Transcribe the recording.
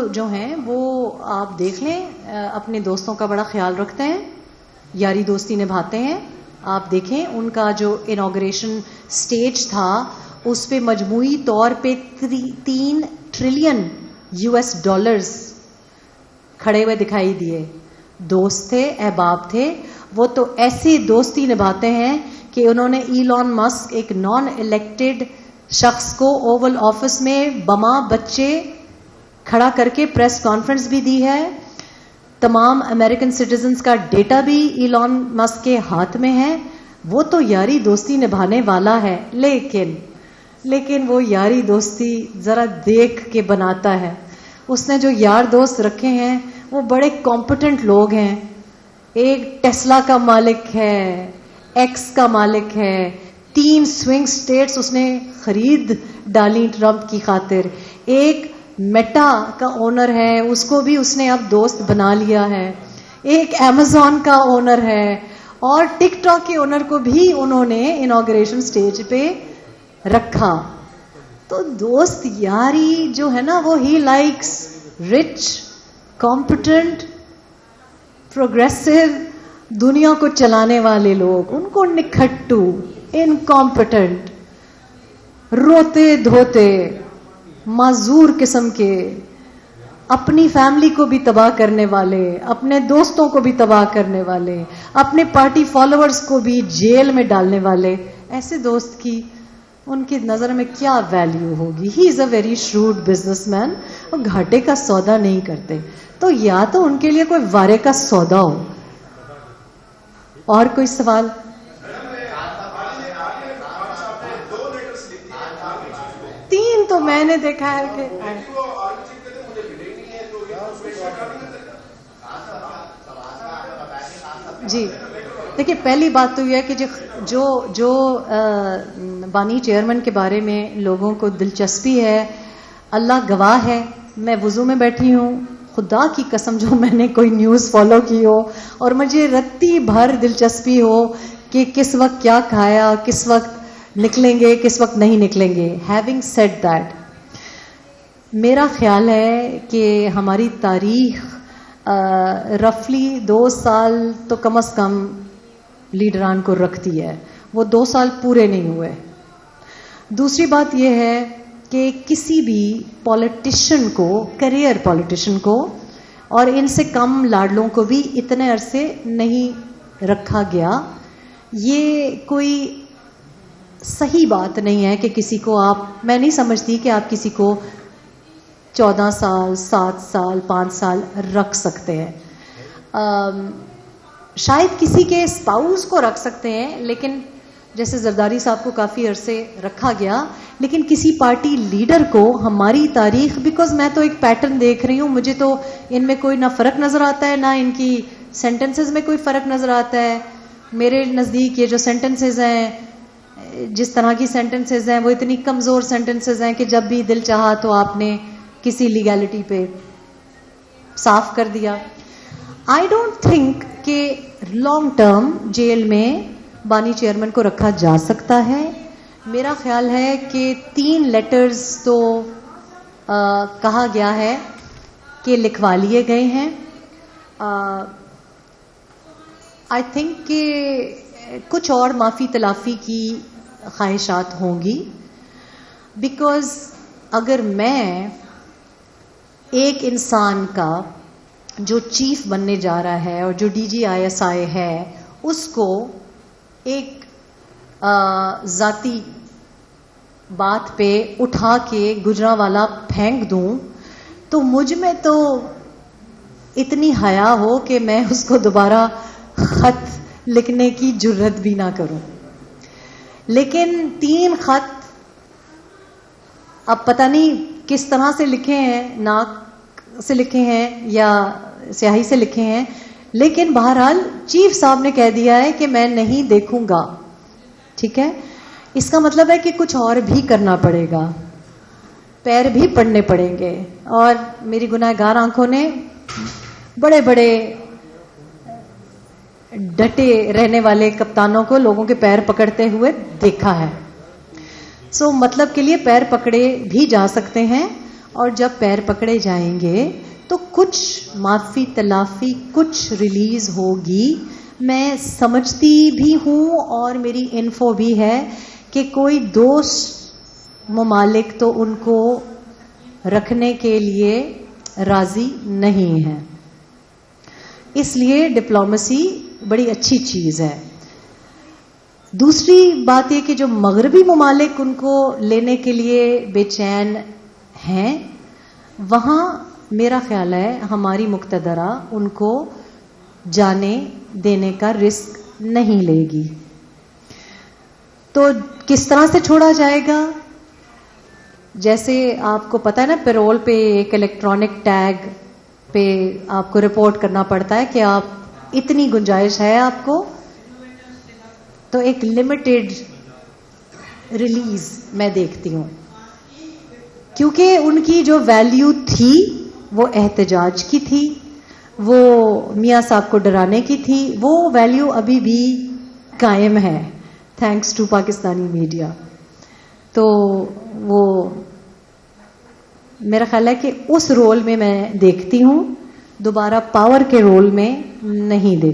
جو ہیں وہ آپ دیکھ لیں اپنے دوستوں کا بڑا خیال رکھتے ہیں, یاری دوستی نبھاتے ہیں. آپ دیکھیں ان کا جو انوگریشن سٹیج تھا اس پہ مجموعی طور پہ 3 ٹریلین US$ کھڑے ہوئے دکھائی دیے. دوست تھے, احباب تھے. وہ تو ایسی دوستی نبھاتے ہیں کہ انہوں نے ایلون مسک ایک نان الیکٹڈ شخص کو اوول آفس میں بما بچے کھڑا کر کے پریس کانفرنس بھی دی ہے. تمام امریکن سٹیزنز کا ڈیٹا بھی ایلون مسک کے ہاتھ میں ہے. وہ تو یاری دوستی نبھانے والا ہے, لیکن وہ یاری دوستی ذرا دیکھ کے بناتا ہے. اس نے جو یار دوست رکھے ہیں وہ بڑے کمپیٹنٹ لوگ ہیں. ایک ٹیسلا کا مالک ہے, ایکس کا مالک ہے, 3 سوئنگ سٹیٹس اس نے خرید ڈالی ٹرمپ کی خاطر. ایک میٹا کا اونر ہے, اس کو بھی اس نے اب دوست بنا لیا ہے. ایک ایمیزون کا اونر ہے, اور ٹک ٹاک کے اونر کو بھی انہوں نے انوگریشن سٹیج پہ رکھا. تو دوست یاری جو ہے نا وہ he likes rich, competent, progressive, دنیا کو چلانے والے لوگ. ان کو نکھٹو, انکمپیٹنٹ, روتے دھوتے, معذور قسم کے, اپنی فیملی کو بھی تباہ کرنے والے, اپنے دوستوں کو بھی تباہ کرنے والے, اپنے پارٹی فالوورز کو بھی جیل میں ڈالنے والے, ایسے دوست کی ان کی نظر میں کیا ویلیو ہوگی؟ ہی از اے ویری شروڈ بزنس مین. وہ گھاٹے کا سودا نہیں کرتے. تو یا تو ان کے لیے کوئی وارے کا سودا ہو. اور کوئی سوال؟ تین تو میں نے دیکھا ہے کہ جی دیکھیے, پہلی بات تو یہ ہے کہ جو بانی چیئرمین کے بارے میں لوگوں کو دلچسپی ہے, اللہ گواہ ہے, میں وضو میں بیٹھی ہوں, خدا کی قسم جو میں نے کوئی نیوز فالو کی ہو اور مجھے رتی بھر دلچسپی ہو کہ کس وقت کیا کھایا, کس وقت نکلیں گے, کس وقت نہیں نکلیں گے. ہیونگ سیڈ دیٹ, میرا خیال ہے کہ ہماری تاریخ رفلی 2 سال تو کم از کم لیڈران کو رکھتی ہے. وہ 2 سال پورے نہیں ہوئے. دوسری بات یہ ہے کہ کسی بھی پولیٹیشین کو, کیریئر پولیٹیشین کو, اور ان سے کم لاڈلوں کو بھی اتنے عرصے نہیں رکھا گیا. یہ کوئی صحیح بات نہیں ہے کہ کسی کو میں نہیں سمجھتی کہ آپ کسی کو 14 سال, 7 سال, 5 سال رکھ سکتے ہیں. شاید کسی کے اسپاؤس کو رکھ سکتے ہیں, لیکن جیسے زرداری صاحب کو کافی عرصے رکھا گیا, لیکن کسی پارٹی لیڈر کو ہماری تاریخ, بیکاز میں تو ایک پیٹرن دیکھ رہی ہوں, مجھے تو ان میں کوئی نہ فرق نظر آتا ہے, نہ ان کی سینٹنسز میں کوئی فرق نظر آتا ہے. میرے نزدیک یہ جو سینٹنسز ہیں, جس طرح کی سینٹنسز ہیں, وہ اتنی کمزور سینٹنسز ہیں کہ جب بھی دل چاہا تو آپ نے کسی لیگیلٹی پہ صاف کر دیا. آئی ڈونٹ تھنک کہ لانگ ٹرم جیل میں بانی چیئرمین کو رکھا جا سکتا ہے. میرا خیال ہے کہ 3 لیٹرز تو کہا گیا ہے کہ لکھوا لیے گئے ہیں. آئی تھنک کہ کچھ اور معافی تلافی کی خواہشات ہوں گی, بیکاز اگر میں ایک انسان کا جو چیف بننے جا رہا ہے اور جو DGISI ہے اس کو ایک ذاتی بات پہ اٹھا کے گجرانوالا پھینک دوں, تو مجھ میں تو اتنی حیا ہو کہ میں اس کو دوبارہ خط لکھنے کی جرت بھی نہ کروں. لیکن 3 خط اب پتہ نہیں کس طرح سے لکھے ہیں, ناک سے لکھے ہیں یا سیاہی سے لکھے ہیں, لیکن بہرحال چیف صاحب نے کہہ دیا ہے کہ میں نہیں دیکھوں گا. ٹھیک ہے, اس کا مطلب ہے کہ کچھ اور بھی کرنا پڑے گا, پیر بھی پڑنے پڑیں گے. اور میری گناہ گار آنکھوں نے بڑے بڑے ڈٹے رہنے والے کپتانوں کو لوگوں کے پیر پکڑتے ہوئے دیکھا ہے. سو مطلب کے لیے پیر پکڑے بھی جا سکتے ہیں, اور جب پیر پکڑے جائیں گے تو کچھ معافی تلافی کچھ ریلیز ہوگی. میں سمجھتی بھی ہوں اور میری انفو بھی ہے کہ کوئی دوست ممالک تو ان کو رکھنے کے لیے راضی نہیں ہے. اس لیے ڈپلومیسی بڑی اچھی چیز ہے. دوسری بات یہ کہ جو مغربی ممالک ان کو لینے کے لیے بے چین ہیں، وہاں میرا خیال ہے ہماری مقتدرہ ان کو جانے دینے کا رسک نہیں لے گی. تو کس طرح سے چھوڑا جائے گا؟ جیسے آپ کو پتا ہے نا، پیرول پہ ایک الیکٹرانک ٹیگ پہ آپ کو رپورٹ کرنا پڑتا ہے کہ آپ اتنی گنجائش ہے آپ کو، تو ایک لمیٹڈ ریلیز میں دیکھتی ہوں، کیونکہ ان کی جو ویلیو تھی وہ احتجاج کی تھی، وہ میاں صاحب کو ڈرانے کی تھی، وہ ویلیو ابھی بھی قائم ہے تھینکس ٹو پاکستانی میڈیا. تو وہ میرا خیال ہے کہ اس رول میں دیکھتی ہوں، دوبارہ پاور کے رول میں نہیں دیکھتی.